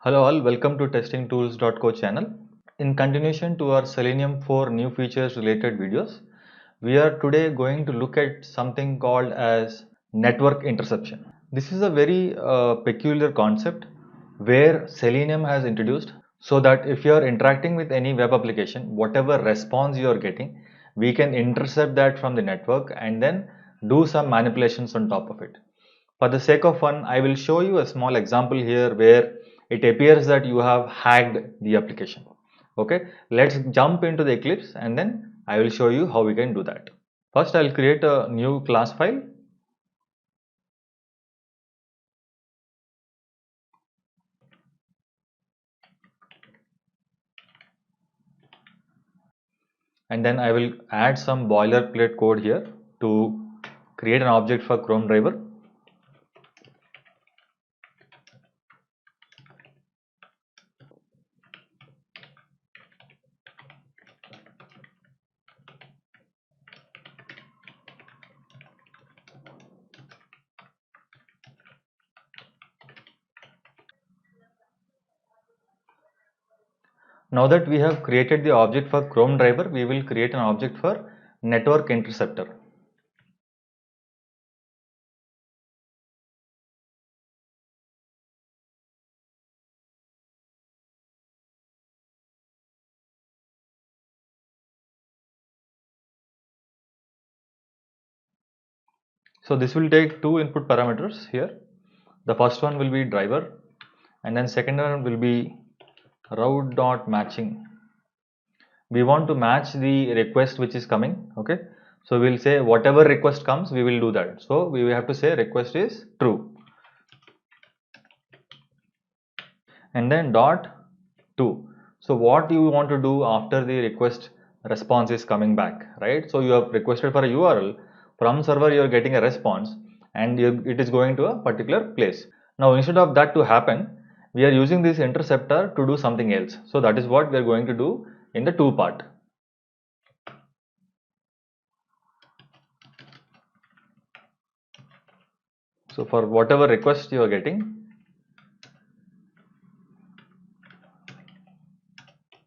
Hello all, welcome to testingtools.co channel. In continuation to our Selenium 4 new features related videos, we are today going to look at something called as network interception. This is a very peculiar concept where Selenium has introduced so that if you are interacting with any web application, whatever response you are getting, we can intercept that from the network and then do some manipulations on top of it. For the sake of fun, I will show you a small example here where it appears that you have hacked the application. Okay, let's jump into the Eclipse and then I will show you how we can do that. First, I'll create a new class file. And then I will add some boilerplate code here to create an object for Chrome driver. Now that we have created the object for Chrome driver, we will create an object for network interceptor. So this will take two input parameters here. The first one will be driver and then second one will be route.matching. We want to match the request which is coming. Okay, so we'll say whatever request comes we will do that. So we will have to say request is true and then dot to. So what you want to do after the request response is coming back, right? So you have requested for a URL, from server you are getting a response and it is going to a particular place. Now instead of that to happen, we are using this interceptor to do something else. So that is what we are going to do in the to part. So for whatever request you are getting,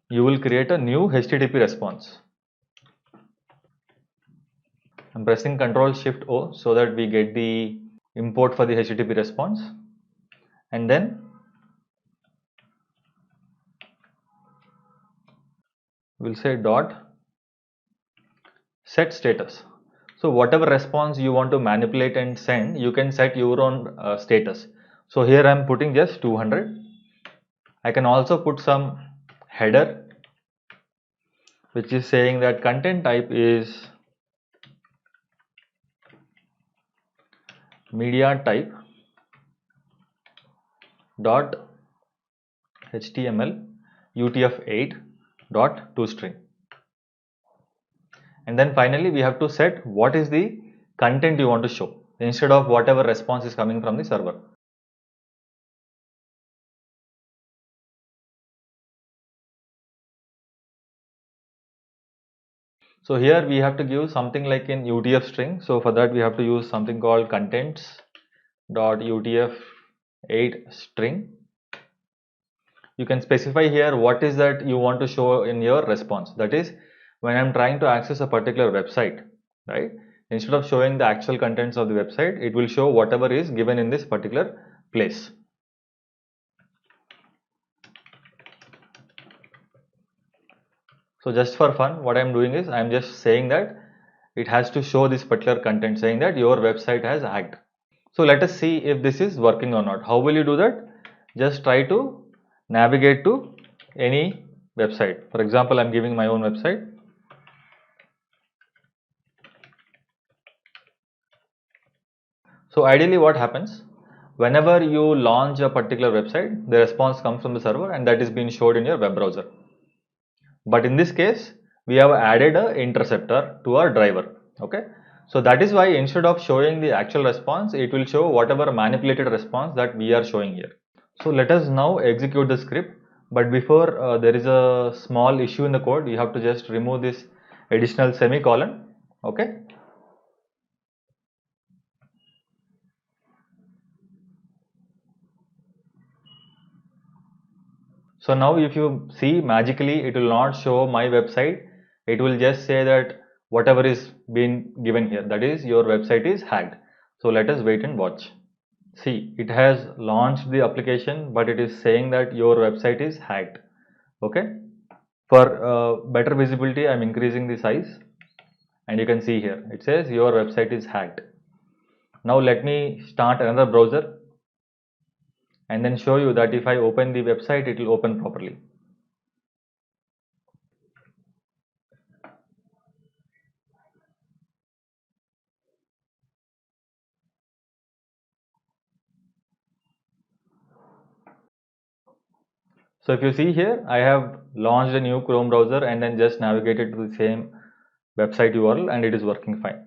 you will create a new HTTP response. I'm pressing Ctrl Shift O so that we get the import for the HTTP response, and then we'll say dot set status. So whatever response you want to manipulate and send, you can set your own status. So here I'm putting just 200. I can also put some header which is saying that content type is media type dot HTML UTF-8 dot toString. And then finally we have to set what is the content you want to show instead of whatever response is coming from the server. So here we have to give something like in UTF string. So for that we have to use something called contents dot UTF-8 string. You can specify here what is that you want to show in your response. That is, when I'm trying to access a particular website, right? Instead of showing the actual contents of the website, it will show whatever is given in this particular place. So just for fun, what I'm doing is I'm just saying that it has to show this particular content, saying that your website has hacked. So let us see if this is working or not. How will you do that? Just try to navigate to any website. For example, I'm giving my own website. So ideally what happens, whenever you launch a particular website, the response comes from the server and that is being showed in your web browser. But in this case, we have added a interceptor to our driver. Okay, so that is why instead of showing the actual response, it will show whatever manipulated response that we are showing here. So let us now execute the script. But before there is a small issue in the code, you have to just remove this additional semicolon. Okay. So now if you see, magically it will not show my website. It will just say that whatever is being given here, that is your website is hacked. So let us wait and watch. See, it has launched the application, but it is saying that your website is hacked. Okay. For better visibility, I'm increasing the size, and you can see here it says your website is hacked. Now let me start another browser and then show you that if I open the website, it will open properly. So if you see here, I have launched a new Chrome browser and then just navigated to the same website URL, and it is working fine.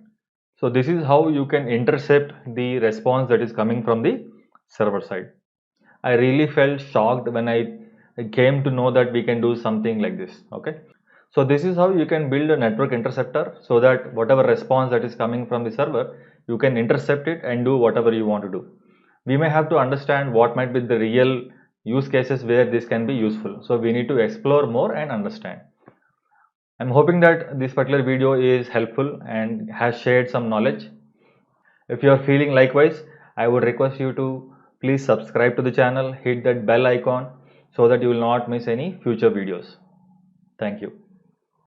So this is how you can intercept the response that is coming from the server side. I really felt shocked when I came to know that we can do something like this. Okay. So this is how you can build a network interceptor, so that whatever response that is coming from the server, you can intercept it and do whatever you want to do. We may have to understand what might be the real use cases where this can be useful. So we need to explore more and understand. I'm hoping that this particular video is helpful and has shared some knowledge. If you are feeling likewise, I would request you to please subscribe to the channel, hit that bell icon so that you will not miss any future videos. Thank you.